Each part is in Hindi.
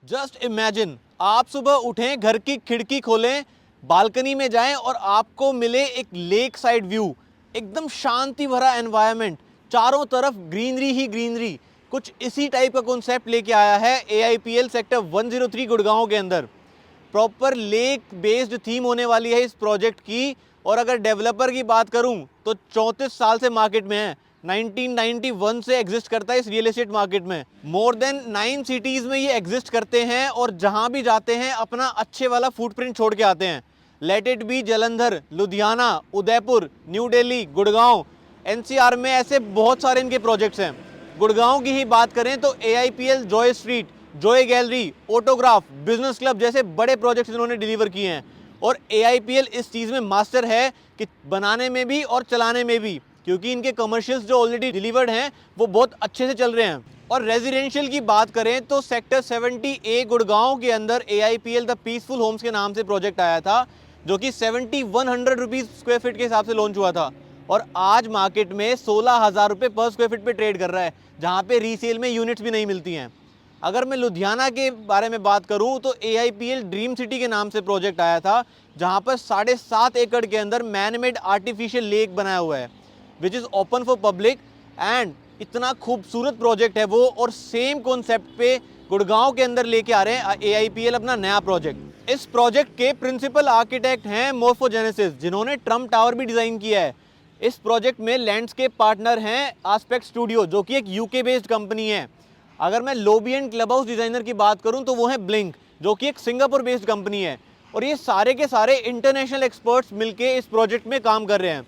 जस्ट इमेजिन, आप सुबह उठें, घर की खिड़की खोलें, बालकनी में जाएं और आपको मिले एक लेक साइड व्यू, एकदम शांति भरा एनवायरनमेंट, चारों तरफ ग्रीनरी ही ग्रीनरी। कुछ इसी टाइप का कॉन्सेप्ट लेके आया है AIPL सेक्टर 103 गुड़गांव के अंदर। प्रॉपर लेक बेस्ड थीम होने वाली है इस प्रोजेक्ट की। और अगर डेवलपर की बात करूं तो 34 साल से मार्केट में है, 1991 से एग्जिस्ट करता है इस रियल एस्टेट मार्केट में। मोर देन 9 सिटीज़ में ये एग्जिस्ट करते हैं और जहां भी जाते हैं अपना अच्छे वाला फुटप्रिंट छोड़ के आते हैं। Let it be Jalandhar, Ludhiana, Udaipur, new Delhi, Gurgaon, NCR में ऐसे बहुत सारे इनके प्रोजेक्ट्स हैं। गुड़गांव की ही बात करें तो AIPL Joy street, Joy gallery, autograph, business club जैसे बड़े प्रोजेक्ट्स इन्होंने डिलीवर किए हैं। और AIPL इस चीज़ में मास्टर है कि बनाने में भी और चलाने में भी, क्योंकि इनके कमर्शियल्स जो ऑलरेडी डिलीवर्ड हैं वो बहुत अच्छे से चल रहे हैं। और रेजिडेंशियल की बात करें तो सेक्टर 70A गुड़गांव के अंदर AIPL द पीसफुल होम्स के नाम से प्रोजेक्ट आया था, जो कि 7100 रुपीज़ स्क्वायर फीट के हिसाब से लॉन्च हुआ था और आज मार्केट में 16,000 रुपये पर स्क्वायर फीट पे ट्रेड कर रहा है, जहाँ पे रीसेल में यूनिट्स भी नहीं मिलती हैं। अगर मैं लुधियाना के बारे में बात करूं तो AIPL ड्रीम सिटी के नाम से प्रोजेक्ट आया था, जहां पर 7.5 एकड़ के अंदर मैन मेड आर्टिफिशियल लेक बनाया हुआ है, which is open for public. And इतना खूबसूरत प्रोजेक्ट है वो, और सेम कॉन्सेप्ट पे गुड़गांव के अंदर लेके आ रहे हैं AIPL अपना नया प्रोजेक्ट। इस प्रोजेक्ट के प्रिंसिपल आर्किटेक्ट हैं मोर्फोजेनेसिस, जिन्होंने ट्रम्प टावर भी डिज़ाइन किया है। इस प्रोजेक्ट में लैंडस्केप पार्टनर हैं आस्पेक्ट स्टूडियो, जो कि एक UK बेस्ड कंपनी है। अगर मैं lobby and club house designer की बात करूं तो वो है ब्लिंक, जो कि एक सिंगापुर बेस्ड कंपनी है। और ये सारे के सारे इंटरनेशनल एक्सपर्ट्स मिलके इस प्रोजेक्ट में काम कर रहे हैं।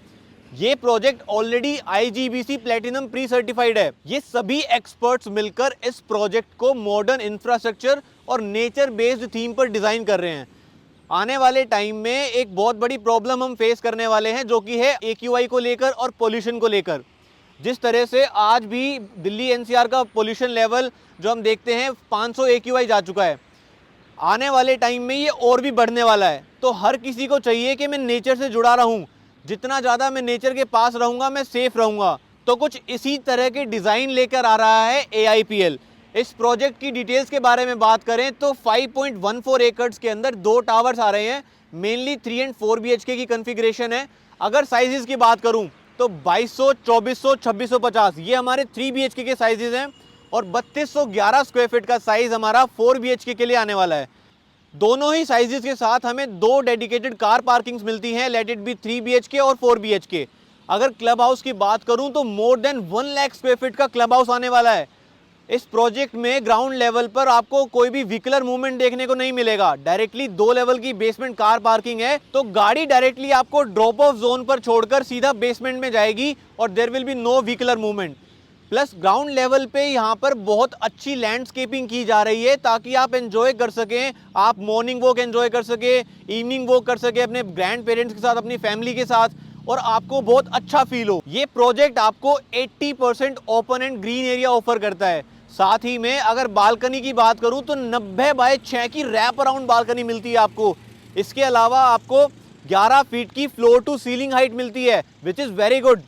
ये project already IGBC platinum pre certified है। ये सभी एक्सपर्ट्स मिलकर इस प्रोजेक्ट को मॉडर्न इंफ्रास्ट्रक्चर और नेचर बेस्ड थीम पर डिज़ाइन कर रहे हैं। आने वाले टाइम में एक बहुत बड़ी प्रॉब्लम हम फेस करने वाले हैं, जो कि है AQI को लेकर और पोल्यूशन को लेकर। जिस तरह से आज भी दिल्ली NCR का पोल्यूशन लेवल जो हम देखते हैं 500 AQI जा चुका है, आने वाले टाइम में ये और भी बढ़ने वाला है। तो हर किसी को चाहिए कि मैं नेचर से जुड़ा रहूं, जितना ज़्यादा मैं नेचर के पास रहूंगा मैं सेफ रहूंगा। तो कुछ इसी तरह के डिज़ाइन लेकर आ रहा है AIPL। इस प्रोजेक्ट की डिटेल्स के बारे में बात करें तो 5.14 एकड़्स के अंदर 2 टावर्स आ रहे हैं। मेनली 3 एंड 4 BHK की कन्फिग्रेशन है। अगर साइजेस की बात करूं तो 2200, 2400, 2650 ये हमारे 3 BHK के साइजेस हैं, और 3211 स्क्वायर फीट का साइज हमारा 4 BHK के लिए आने वाला है। दोनों ही साइजेस के साथ हमें 2 डेडिकेटेड कार पार्किंग्स मिलती हैं, लेट इट बी 3 BHK और 4 BHK। अगर क्लब हाउस की बात करूं तो more than 1 lakh square feet का क्लब हाउस आने वाला है। इस प्रोजेक्ट में ग्राउंड लेवल पर आपको कोई भी व्हीकलर मूवमेंट देखने को नहीं मिलेगा। डायरेक्टली 2 लेवल की बेसमेंट कार पार्किंग है, तो गाड़ी डायरेक्टली आपको ड्रॉप ऑफ जोन पर छोड़कर सीधा बेसमेंट में जाएगी और there will be no vehicular movement. Plus ground level पे यहाँ पर बहुत अच्छी लैंडस्केपिंग की जा रही है, ताकि आप एंजॉय कर सकें। आप मॉर्निंग वॉक एंजॉय कर सके, इवनिंग वॉक कर सके अपने ग्रैंड पेरेंट्स के साथ, अपनी फैमिली के साथ, और आपको बहुत अच्छा फील हो। ये प्रोजेक्ट आपको 80% open and green area offer करता है। साथ ही में अगर बालकनी की बात करूं तो 90x6 की रैप अराउंड बालकनी मिलती है आपको। इसके अलावा आपको 11 फीट की फ्लोर टू सीलिंग हाइट मिलती है, विच इज़ वेरी गुड।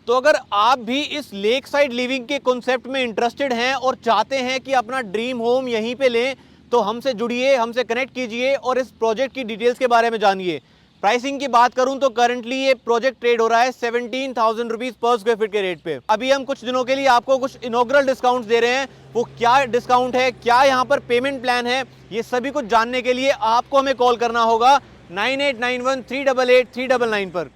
तो अगर आप भी इस लेक साइड लिविंग के कॉन्सेप्ट में इंटरेस्टेड हैं और चाहते हैं कि अपना ड्रीम होम यहीं पे लें, तो हमसे जुड़िए, हमसे कनेक्ट कीजिए और इस प्रोजेक्ट की डिटेल्स के बारे में जानिए। प्राइसिंग की बात करूं तो करंटली ये प्रोजेक्ट ट्रेड हो रहा है 17,000 रुपीज पर स्क्वायर फीट के रेट पे। अभी हम कुछ दिनों के लिए आपको कुछ इनॉग्रल डिस्काउंट दे रहे हैं। वो क्या डिस्काउंट है, क्या यहाँ पर पेमेंट प्लान है, ये सभी कुछ जानने के लिए आपको हमें कॉल करना होगा 9891 388 399 पर।